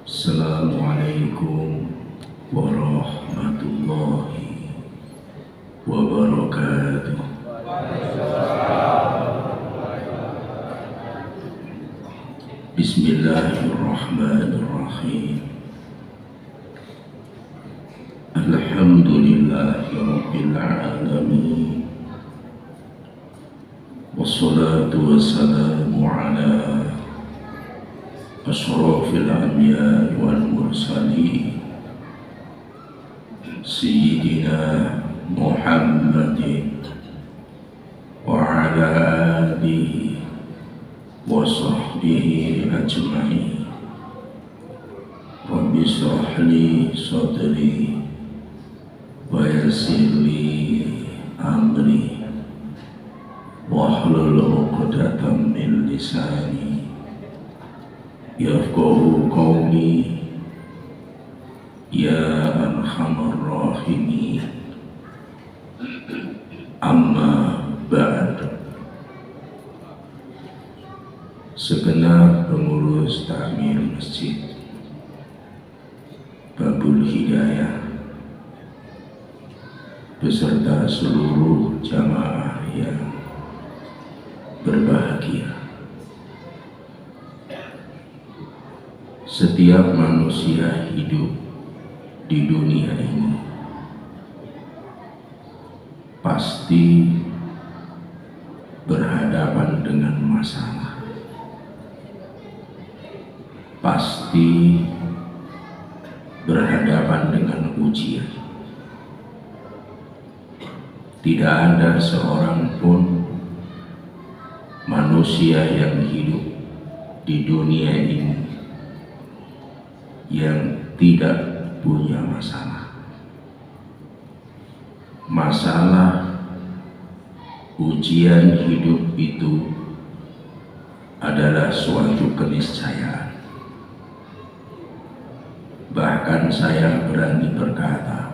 Assalamualaikum warahmatullahi wabarakatuh. Bismillahirrahmanirrahim. Alhamdulillahi rabbil alamin. Wassalatu wassalamu ala ashrafil anbiya'i wal mursalin Sayyidina Muhammadin wa ala alihi wa sahbihi ajma'in. Rabbi shrah li sadri wa yassir li amri wahlul 'uqdatam min lisani yafqahu qawli. Ya arhamar rahimin. Amma ba'd. Segenap pengurus takmir masjid Babul Hidayah beserta seluruh jamaah yang berbahagia. Setiap manusia hidup di dunia ini pasti berhadapan dengan masalah, pasti berhadapan dengan ujian. Tidak ada seorang pun manusia yang hidup di dunia ini yang tidak punya masalah. Masalah, ujian hidup itu adalah suatu keniscayaan. Bahkan saya berani berkata,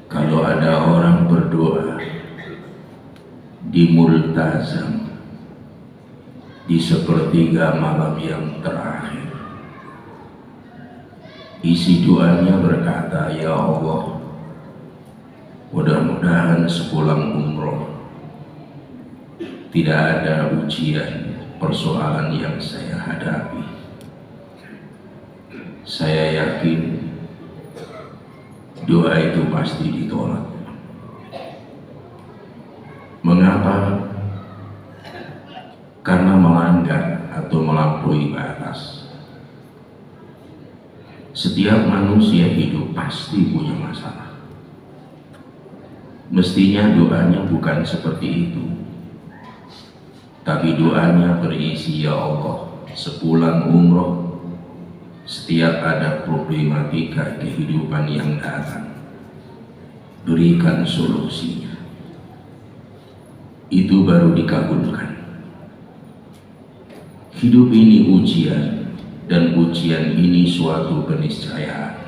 kalau ada orang berdoa di multazam di sepertiga malam yang terakhir, isi doanya berkata, ya Allah, mudah-mudahan sepulang umroh tidak ada ujian, persoalan yang saya hadapi. Saya yakin doa itu pasti ditolak. Mengapa? Karena melanggar atau melampaui batas. Setiap manusia hidup pasti punya masalah. Mestinya doanya bukan seperti itu, tapi doanya berisi, ya Allah, sepulang umroh setiap ada problematika kehidupan yang datang, berikan solusinya. Itu baru dikabulkan. Hidup ini ujian, dan ujian ini suatu keniscayaan.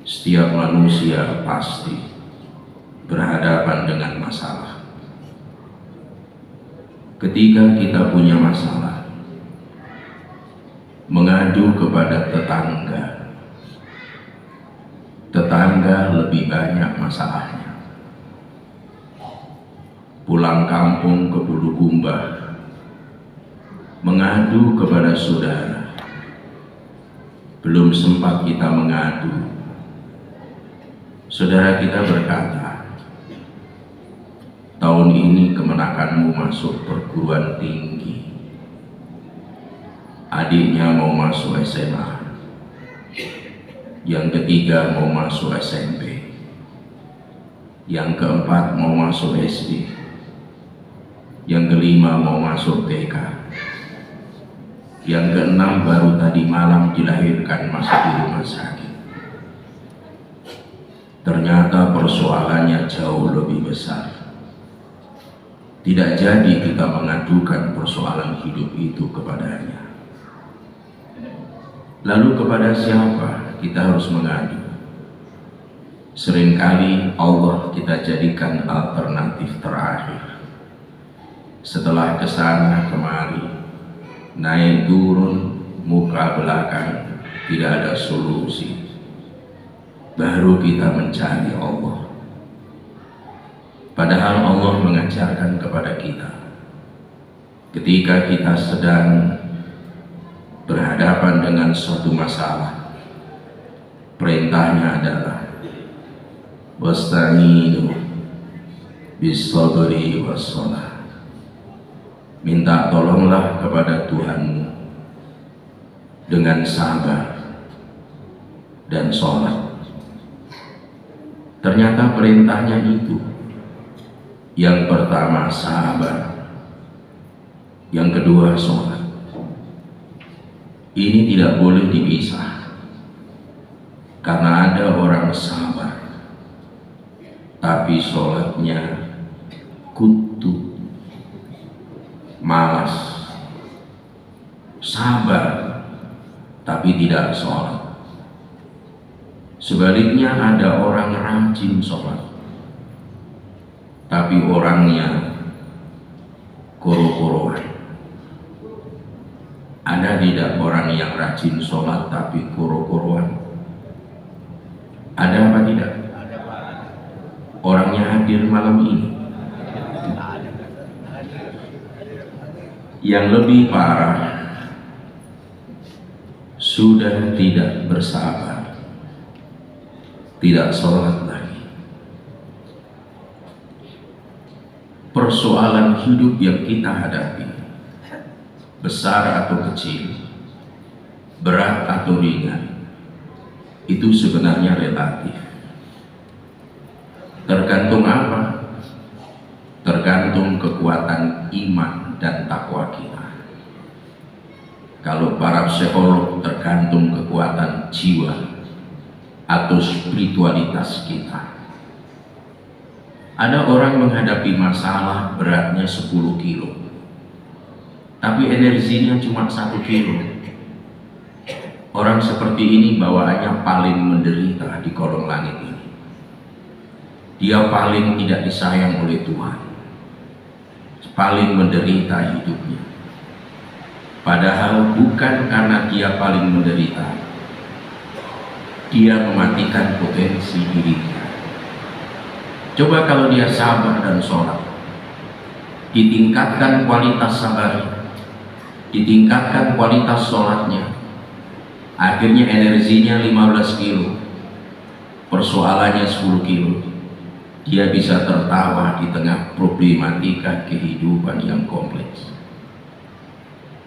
Setiap manusia pasti berhadapan dengan masalah. Ketika kita punya masalah, mengadu kepada tetangga, tetangga lebih banyak masalahnya. Pulang kampung ke Bulukumba, mengadu kepada saudara. Belum sempat kita mengadu, saudara kita berkata, tahun ini kemenakanmu masuk perguruan tinggi, adiknya mau masuk SMA, yang ketiga mau masuk SMP, yang keempat mau masuk SD, yang kelima mau masuk TK, yang keenam baru tadi malam dilahirkan, masih di rumah sakit. Ternyata persoalannya jauh lebih besar. Tidak jadi kita mengadukan persoalan hidup itu kepadanya. Lalu kepada siapa kita harus mengadu? Seringkali Allah kita jadikan alternatif terakhir. Setelah kesana kemari, naik turun, muka belakang tidak ada solusi, baru kita mencari Allah. Padahal Allah mengajarkan kepada kita, ketika kita sedang berhadapan dengan suatu masalah, perintahnya adalah wasta'inu bis-sabri was-shalah. Minta tolonglah kepada Tuhanmu dengan sabar dan sholat. Ternyata perintahnya itu, yang pertama sabar, yang kedua sholat. Ini tidak boleh dipisah, karena ada orang sabar tapi sholatnya kutu, malas. Sabar tapi tidak sholat. Sebaliknya ada orang rajin sholat tapi orangnya koro-koroan. Ada tidak orang yang rajin sholat tapi koro-koroan? Ada apa tidak? Orangnya hadir malam ini. Yang lebih parah, sudah tidak bersabar, tidak sholat lagi. Persoalan hidup yang kita hadapi, besar atau kecil, berat atau ringan, itu sebenarnya relatif. Tergantung apa? Tergantung kekuatan iman dan takwa kita. Kalau para psikolog tergantung kekuatan jiwa atau spiritualitas kita. Ada orang menghadapi masalah beratnya 10 kilo, tapi energinya cuma 1 kilo. Orang seperti ini bawaannya paling menderita di kolong langit ini. Dia paling tidak disayang oleh Tuhan, paling menderita hidupnya. Padahal bukan karena dia paling menderita, dia mematikan potensi dirinya. Coba kalau dia sabar dan sholat, ditingkatkan kualitas sabarnya, ditingkatkan kualitas sholatnya, akhirnya energinya 15 kilo, persoalannya 10 kilo. Dia bisa tertawa di tengah problematika kehidupan yang kompleks.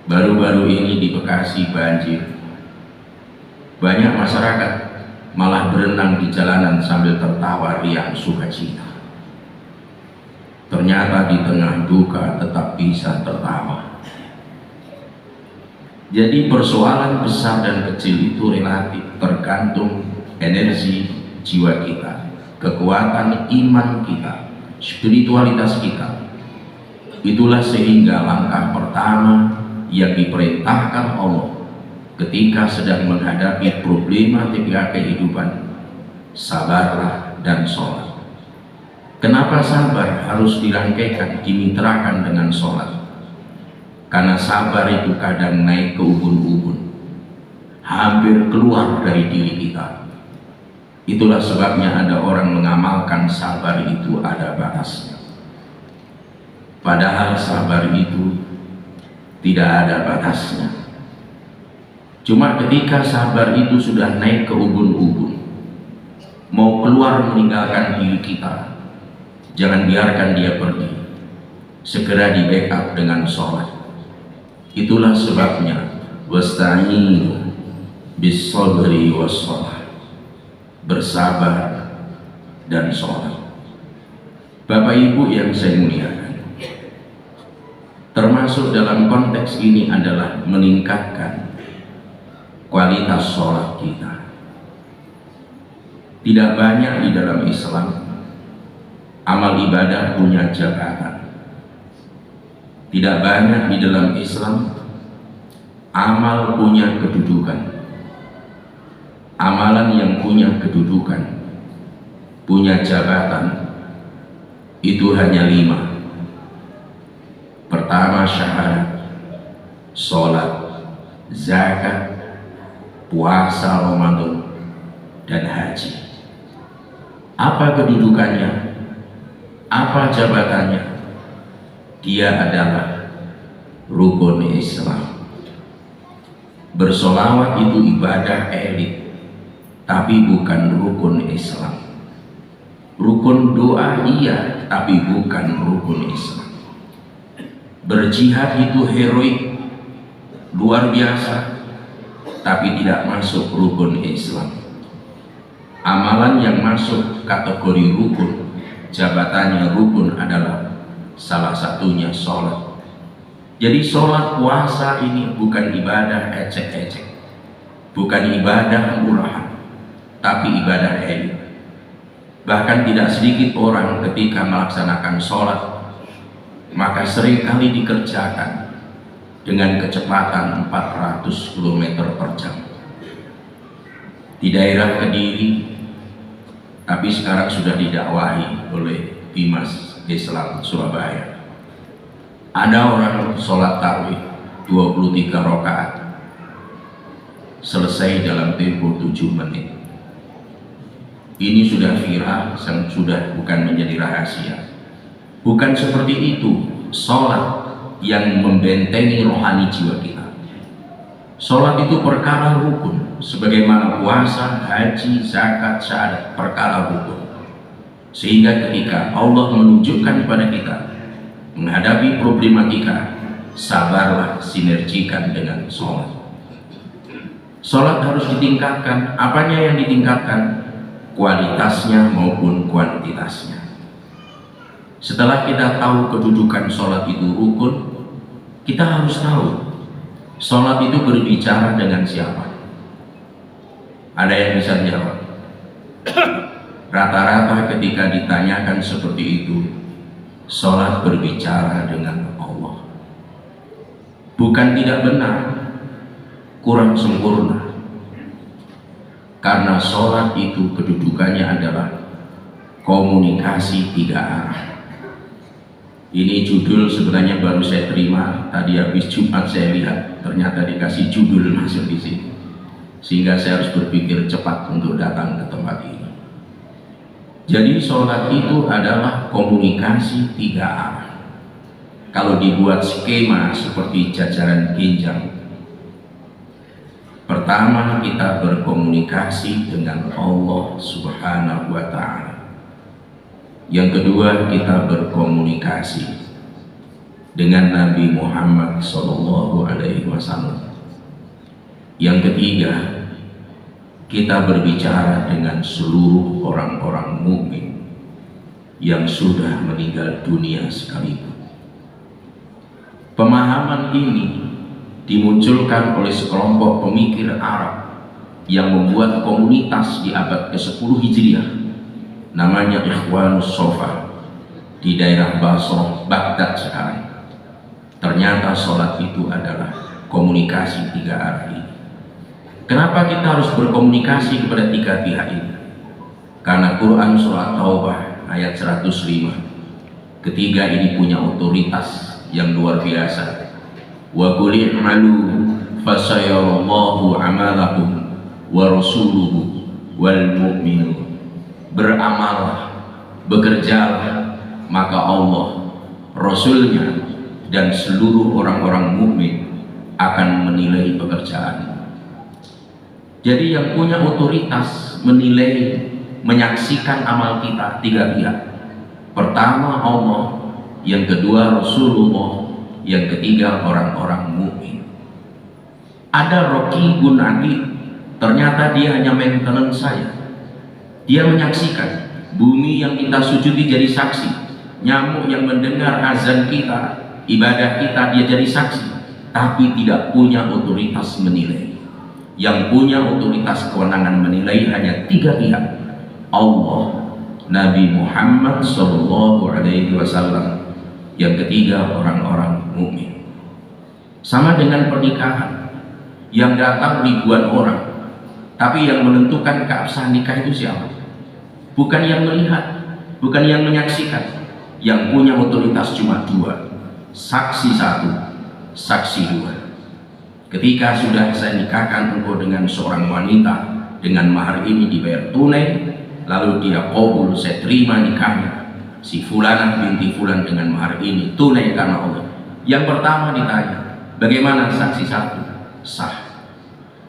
Baru-baru ini di Bekasi banjir. Banyak masyarakat malah berenang di jalanan sambil tertawa riang sukacita. Ternyata di tengah duka tetap bisa tertawa. Jadi persoalan besar dan kecil itu relatif, tergantung energi jiwa kita, kekuatan iman kita, spiritualitas kita. Itulah sehingga langkah pertama yang diperintahkan Allah ketika sedang menghadapi problematika kehidupan, sabarlah dan sholat. Kenapa sabar harus dirangkaikan, dimitrakan dengan sholat? Karena sabar itu kadang naik ke ubun-ubun, hampir keluar dari diri kita. Itulah sebabnya ada orang mengamalkan sabar itu ada batasnya. Padahal sabar itu tidak ada batasnya. Cuma ketika sabar itu sudah naik ke ubun-ubun, mau keluar meninggalkan diri kita, jangan biarkan dia pergi. Segera di backup dengan sholat. Itulah sebabnya wasta'inu bis-sabri was-shalah, bersabar dan sholat. Bapak Ibu yang saya muliakan, termasuk dalam konteks ini adalah meningkatkan kualitas sholat kita. Tidak banyak di dalam Islam amal ibadah punya jabatan. Tidak banyak di dalam Islam amal punya kedudukan. Amalan yang punya kedudukan, punya jabatan, itu hanya 5. Pertama syahadat, sholat, zakat, puasa Ramadan, dan haji. Apa kedudukannya? Apa jabatannya? Dia adalah rukun Islam. Bersolawat itu ibadah elit, tapi bukan rukun Islam. Rukun doa iya, tapi bukan rukun Islam. Berjihad itu heroik, luar biasa, tapi tidak masuk rukun Islam. Amalan yang masuk kategori rukun, jabatannya rukun adalah salah satunya sholat. Jadi sholat puasa ini bukan ibadah ecek-ecek, bukan ibadah murahan, tapi ibadah elit. Bahkan tidak sedikit orang ketika melaksanakan sholat maka seringkali dikerjakan dengan kecepatan 400 km per jam. Di daerah Kediri, tapi sekarang sudah didakwahi oleh Bimas Islam Surabaya, ada orang sholat tarawih 23 rakaat selesai dalam tempo 7 menit. Ini sudah viral, sudah bukan menjadi rahasia. Bukan seperti itu sholat yang membentengi rohani jiwa kita. Sholat itu perkara rukun, sebagaimana puasa, haji, zakat, syahadat, perkara rukun. Sehingga ketika Allah menunjukkan kepada kita menghadapi problematika, sabarlah, sinergikan dengan sholat. Sholat harus ditingkatkan. Apanya yang ditingkatkan? Kualitasnya maupun kuantitasnya. Setelah kita tahu kedudukan sholat itu rukun, kita harus tahu sholat itu berbicara dengan siapa. Ada yang bisa jawab? Rata-rata ketika ditanyakan seperti itu, sholat berbicara dengan Allah. Bukan tidak benar, kurang sempurna. Karena sholat itu kedudukannya adalah komunikasi 3 arah. Ini judul sebenarnya baru saya terima tadi habis Jumat, saya lihat ternyata dikasih judul masuk di sini, sehingga saya harus berpikir cepat untuk datang ke tempat ini. Jadi sholat itu adalah komunikasi 3 arah. Kalau dibuat skema seperti jajaran ginjal, pertama kita berkomunikasi dengan Allah Subhanahu wa Ta'ala. Yang kedua, kita berkomunikasi dengan Nabi Muhammad SAW. Yang ketiga, kita berbicara dengan seluruh orang-orang mukmin yang sudah meninggal dunia sekalipun. Pemahaman ini dimunculkan oleh sekelompok pemikir Arab yang membuat komunitas di abad ke-10 Hijriah, namanya Ikhwanus Sofa, di daerah Basrah, Baghdad sekarang. Ternyata sholat itu adalah komunikasi 3 arah ini. Kenapa kita harus berkomunikasi kepada 3 pihak ini? Karena Quran Surah Taubah ayat 105, ketiga ini punya otoritas yang luar biasa. Wa qul i'malu fasayarallahu amalakum wa rasuluhu wal mu'minun. Beramallah, bekerjalah, maka Allah, Rasulnya, dan seluruh orang-orang mukmin akan menilai pekerjaan. Jadi yang punya otoritas menilai, menyaksikan amal kita 3 pihak. Pertama Allah, yang kedua Rasulullah, yang ketiga orang-orang mukmin. Ada Raqibun Atid, ternyata dia hanya maintenance saya. Dia menyaksikan bumi yang kita sujudi jadi saksi, nyamuk yang mendengar azan kita, ibadah kita, dia jadi saksi, tapi tidak punya otoritas menilai. Yang punya otoritas kewenangan menilai hanya 3 pihak: Allah, Nabi Muhammad SAW, yang ketiga orang-orang mukmin. Sama dengan pernikahan, yang datang ribuan orang, tapi yang menentukan keabsahan nikah itu siapa? Bukan yang melihat, bukan yang menyaksikan. Yang punya otoritas cuma 2, saksi 1, saksi 2. ketika sudah saya nikahkan engkau dengan seorang wanita dengan mahar ini dibayar tunai, lalu dia qabul, saya terima nikahnya si fulanah binti fulan dengan mahar ini tunai karena Allah. Yang pertama ditanya, bagaimana saksi satu? Sah.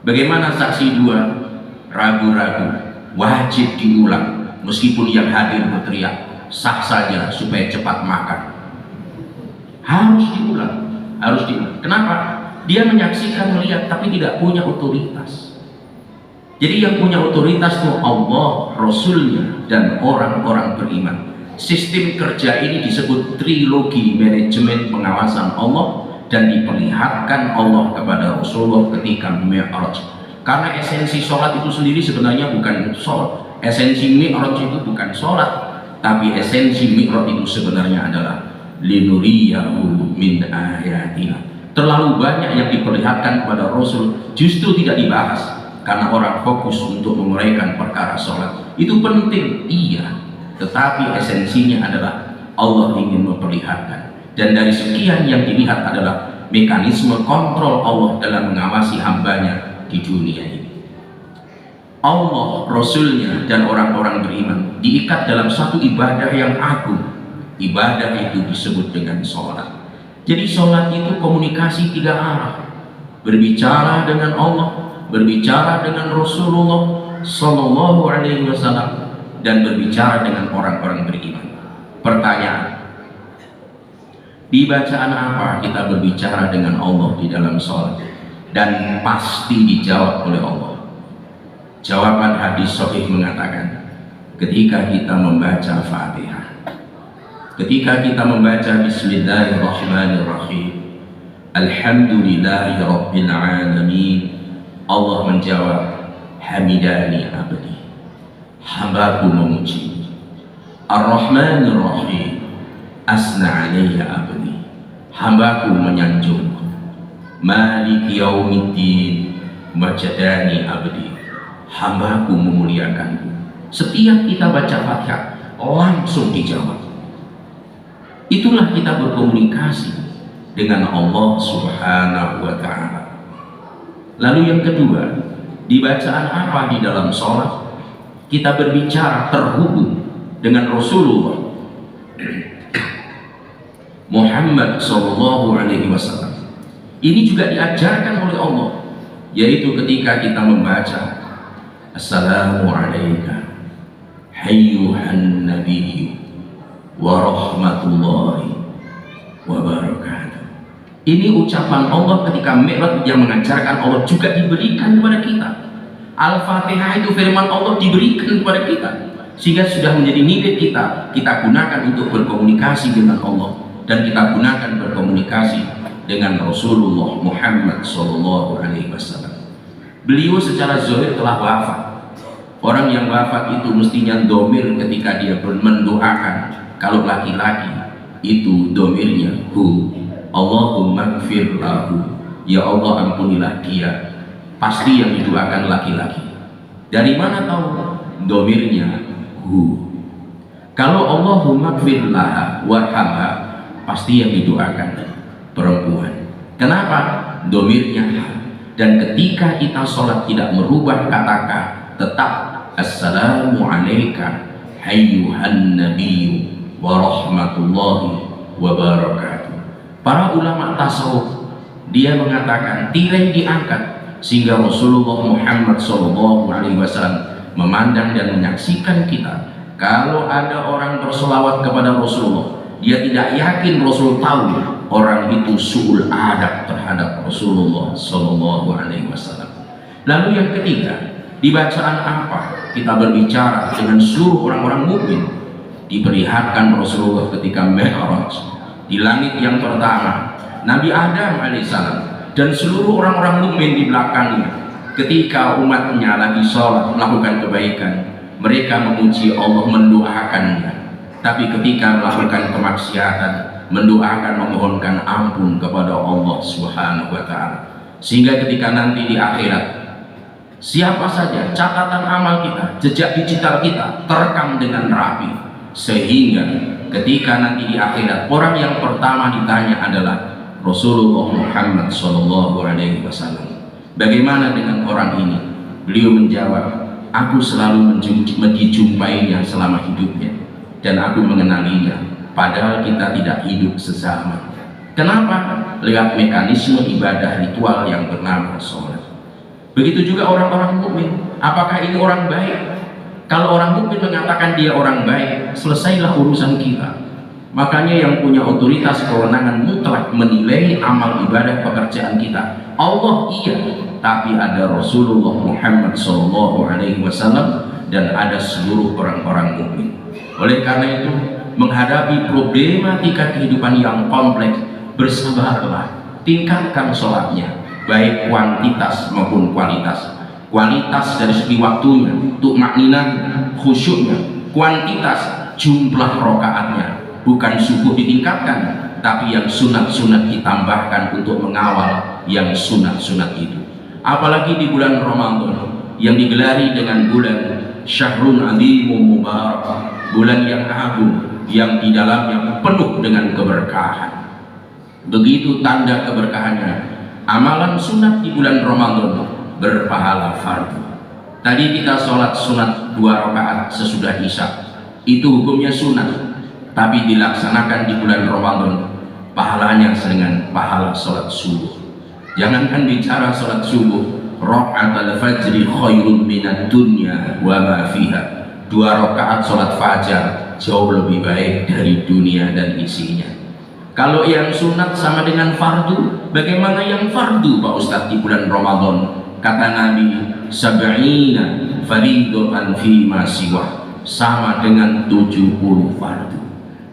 Bagaimana saksi dua? Ragu-ragu. Wajib diulang, meskipun yang hadir berteriak sah saja supaya cepat makan. Harus diulang, harus diulang. Kenapa? Dia menyaksikan, melihat, tapi tidak punya otoritas. Jadi yang punya otoritas itu Allah, Rasulnya, dan orang-orang beriman. Sistem kerja ini disebut trilogi manajemen pengawasan Allah, dan diperlihatkan Allah kepada Rasulullah ketika Mi'raj. Karena esensi sholat itu sendiri sebenarnya bukan sholat. Esensi Mi'raj itu bukan sholat, tapi esensi Mi'raj itu sebenarnya adalah linuriyahu min ayatina. Terlalu banyak yang diperlihatkan kepada Rasul justru tidak dibahas karena orang fokus untuk menguraikan perkara sholat. Itu penting, iya, tetapi esensinya adalah Allah ingin memperlihatkan. Dan dari sekian yang dilihat adalah mekanisme kontrol Allah dalam mengawasi hambanya di dunia ini. Allah, Rasulnya, dan orang-orang beriman diikat dalam satu ibadah yang agung. Ibadah itu disebut dengan sholat. Jadi sholat itu komunikasi tiga arah. Berbicara dengan Allah, berbicara dengan Rasulullah Sallallahu Alaihi Wasallam, dan berbicara dengan orang-orang beriman. Pertanyaan, di bacaan apa kita berbicara dengan Allah di dalam sholat? Dan pasti dijawab oleh Allah. Jawaban hadis sahih mengatakan, ketika kita membaca Fatihah, ketika kita membaca Bismillahirrahmanirrahim, Alhamdulillahi Rabbil Alamin, Allah menjawab, Hamidani abdi, hambaku memuji. Ar-Rahmanirrahim, asna alaiya abdi, hambaku menyanjung. Maliki yaumiddin, majadani abdi, hambaku memuliakanku. Setiap kita baca Fatihah langsung dijawab. Itulah kita berkomunikasi dengan Allah Subhanahu wa ta'ala. Lalu yang kedua, di bacaan apa di dalam sholat kita berbicara terhubung dengan Rasulullah Muhammad Sallallahu Alaihi Wasallam. Ini juga diajarkan oleh Allah, yaitu ketika kita membaca Assalamu alayka hayyuhan nabiyyu wa rahmatullahi wa barakatuh. Ini ucapan Allah ketika Mi'raj yang mengajarkan Allah juga diberikan kepada kita. Al-Fatihah itu firman Allah diberikan kepada kita, sehingga sudah menjadi milik kita. Kita gunakan untuk berkomunikasi dengan Allah, dan kita gunakan berkomunikasi dengan Rasulullah Muhammad Sallallahu Alaihi Wasallam. Beliau secara zahir telah wafat. Orang yang wafat itu mestinya domir ketika dia mendoakan. Kalau laki-laki itu domirnya hu, Allahumma gfir lahu, ya Allah ampunilah dia. Pasti yang didoakan laki-laki. Dari mana tahu? Domirnya hu. Kalau Allahumma gfir laha warhamha, pasti yang didoakan perempuan. Kenapa? Domirnya ha. Dan ketika kita sholat tidak merubah kata-kata, tetap Assalamu alayka hayyuhan nabiyyu wa rahmatullahi wa barakatuh. Para ulama tasawuf dia mengatakan tirai diangkat sehingga Rasulullah Muhammad Sallallahu Alaihi Wasallam memandang dan menyaksikan kita. Kalau ada orang berselawat kepada Rasulullah, dia tidak yakin Rasul tahu orang itu su'ul adab terhadap Rasulullah Sallallahu Alaihi Wasallam. Lalu yang ketiga, di bacaan apa kita berbicara dengan seluruh orang-orang mukmin? Diperlihatkan Rasulullah ketika Mi'raj di langit yang pertama, Nabi Adam alaihissalam dan seluruh orang-orang mukmin di belakangnya. Ketika umatnya lagi sholat melakukan kebaikan, mereka memuji Allah, mendoakannya. Tapi ketika melakukan kemaksiatan, mendoakan, memohonkan ampun kepada Allah Subhanahu wa ta'ala. Sehingga ketika nanti di akhirat, siapa saja catatan amal kita, jejak digital kita terekam dengan rapi, sehingga ketika nanti di akhirat orang yang pertama ditanya adalah Rasulullah Muhammad Shallallahu Alaihi Wasallam. Bagaimana dengan orang ini? Beliau menjawab, aku selalu menjumpainya selama hidupnya dan aku mengenalinya, padahal kita tidak hidup sesama. Kenapa? Lewat mekanisme ibadah ritual yang bernama sholat. Begitu juga orang-orang mukmin. Apakah ini orang baik? Kalau orang mukmin mengatakan dia orang baik, selesailah urusan kita. Makanya yang punya otoritas kewenangan mutlak menilai amal ibadah pekerjaan kita Allah, iya, tapi ada Rasulullah Muhammad SAW dan ada seluruh orang-orang mukmin. Oleh karena itu, menghadapi problematika kehidupan yang kompleks, bersabarlah, tingkatkan sholatnya, baik kuantitas maupun kualitas. Kualitas dari segi waktunya, untuk makninanya, khusyuknya. Kuantitas, jumlah rokaatnya. Bukan subuh ditingkatkan, tapi yang sunat-sunat ditambahkan untuk mengawal yang sunat-sunat itu. Apalagi di bulan Ramadan yang digelari dengan bulan Syahrul Azimul Mubarak, bulan yang agung, yang di dalamnya penuh dengan keberkahan. Begitu tanda keberkahannya, amalan sunat di bulan Ramadan berpahala fardu. Tadi kita sholat sunat 2 rakaat sesudah isya, itu hukumnya sunat, tapi dilaksanakan di bulan Ramadan pahalanya dengan pahala sholat subuh. Jangankan bicara sholat subuh, raka'atul fajri khairun minad dunya wa ma fiha. 2 rakaat sholat fajar jauh lebih baik dari dunia dan isinya. Kalau yang sunat sama dengan fardu, bagaimana yang fardu Pak Ustadz di bulan Ramadan? Kata Nabi, sab'ina fariidatan fi ma siwa, sama dengan 70 fardu.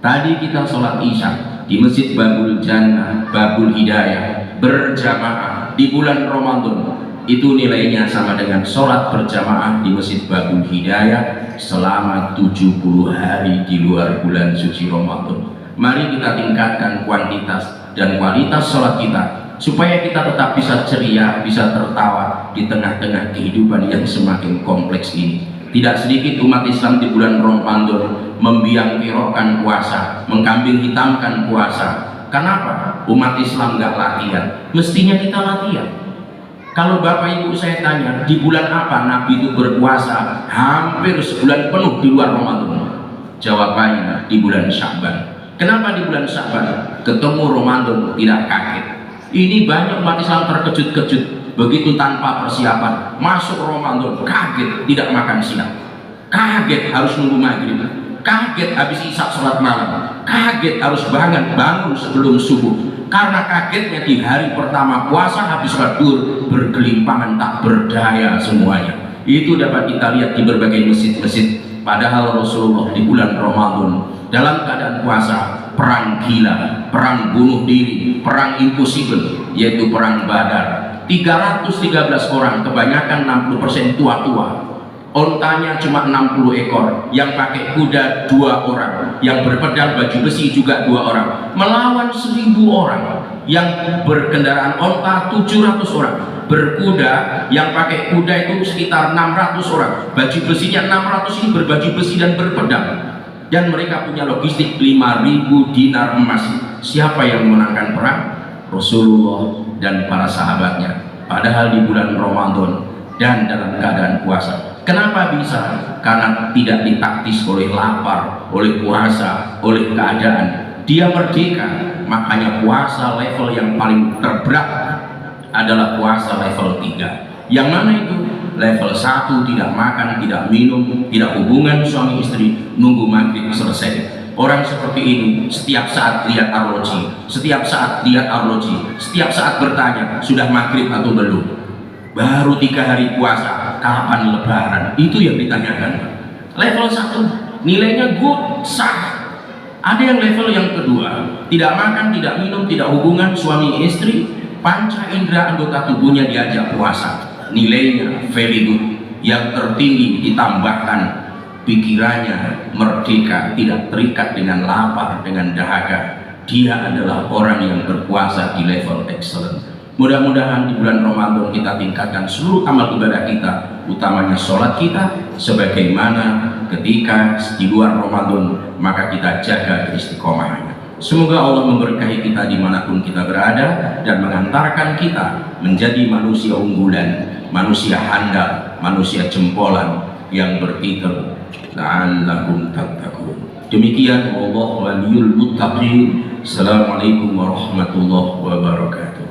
Tadi kita sholat isya di Masjid Babul Jannah, Babul Hidayah berjamaah di bulan Ramadan, itu nilainya sama dengan sholat berjamaah di Masjid Babul Hidayah selama 70 hari di luar bulan suci Ramadan. Mari kita tingkatkan kuantitas dan kualitas sholat kita supaya kita tetap bisa ceria, bisa tertawa di tengah-tengah kehidupan yang semakin kompleks ini. Tidak sedikit umat Islam di bulan Ramadan membiang-kerokkan puasa, mengkambing hitamkan puasa. Kenapa? Umat Islam nggak latihan. Mestinya kita latihan. Kalau Bapak Ibu saya tanya, di bulan apa Nabi itu berpuasa hampir sebulan penuh di luar Ramadan? Jawabannya di bulan Sya'ban. Kenapa di bulan Sya'ban? Ketemu Ramadan tidak kaget. Ini banyak umat Islam terkejut-kejut, begitu tanpa persiapan masuk Ramadan, kaget tidak makan siang, kaget harus nunggu maghrib, kaget habis isya sholat malam, kaget harus bangun sebelum subuh. Karena kagetnya di hari pertama puasa habis sholat zuhur, bergelimpangan tak berdaya semuanya. Itu dapat kita lihat di berbagai masjid-masjid. Padahal Rasulullah di bulan Ramadan dalam keadaan puasa, perang gila, perang bunuh diri, perang impossible, yaitu perang Badar. 313 orang, kebanyakan 60% tua-tua. Ontanya cuma 60 ekor, yang pakai kuda 2 orang, yang berpedal baju besi juga 2 orang, melawan 1000 orang, yang berkendaraan onta 700 orang, berkuda, yang pakai kuda itu sekitar 600 orang, baju besinya 600 ini berbaju besi dan berpedal. Dan mereka punya logistik 5.000 dinar emas. Siapa yang memenangkan perang? Rasulullah dan para sahabatnya. Padahal di bulan Ramadan dan dalam keadaan puasa. Kenapa bisa? Karena tidak ditaktis oleh lapar, oleh puasa, oleh keadaan. Dia merdeka. Makanya puasa level yang paling terberat adalah puasa level 3. Yang mana itu? Level 1 tidak makan, tidak minum, tidak hubungan suami istri, nunggu maghrib selesai. Orang seperti ini setiap saat lihat arloji, setiap saat lihat arloji, setiap saat bertanya sudah maghrib atau belum. Baru 3 hari puasa, kapan lebaran? Itu yang ditanyakan. Level 1 nilainya good, sah. Ada yang level yang kedua, tidak makan, tidak minum, tidak hubungan suami istri, panca indera anggota tubuhnya diajak puasa, nilainya very good. Yang tertinggi ditambahkan pikirannya merdeka, tidak terikat dengan lapar, dengan dahaga. Dia adalah orang yang berpuasa di level excellent. Mudah-mudahan di bulan Ramadan kita tingkatkan seluruh amal ibadah kita, utamanya sholat kita, sebagaimana ketika di luar Ramadan maka kita jaga istiqomahnya. Semoga Allah memberkahi kita dimanapun kita berada dan mengantarkan kita menjadi manusia unggulan, manusia handal, manusia jempolan yang berpikir la'allakum tattaqun. Demikian wallahu waliyul muttaqin. Assalamualaikum warahmatullahi wabarakatuh.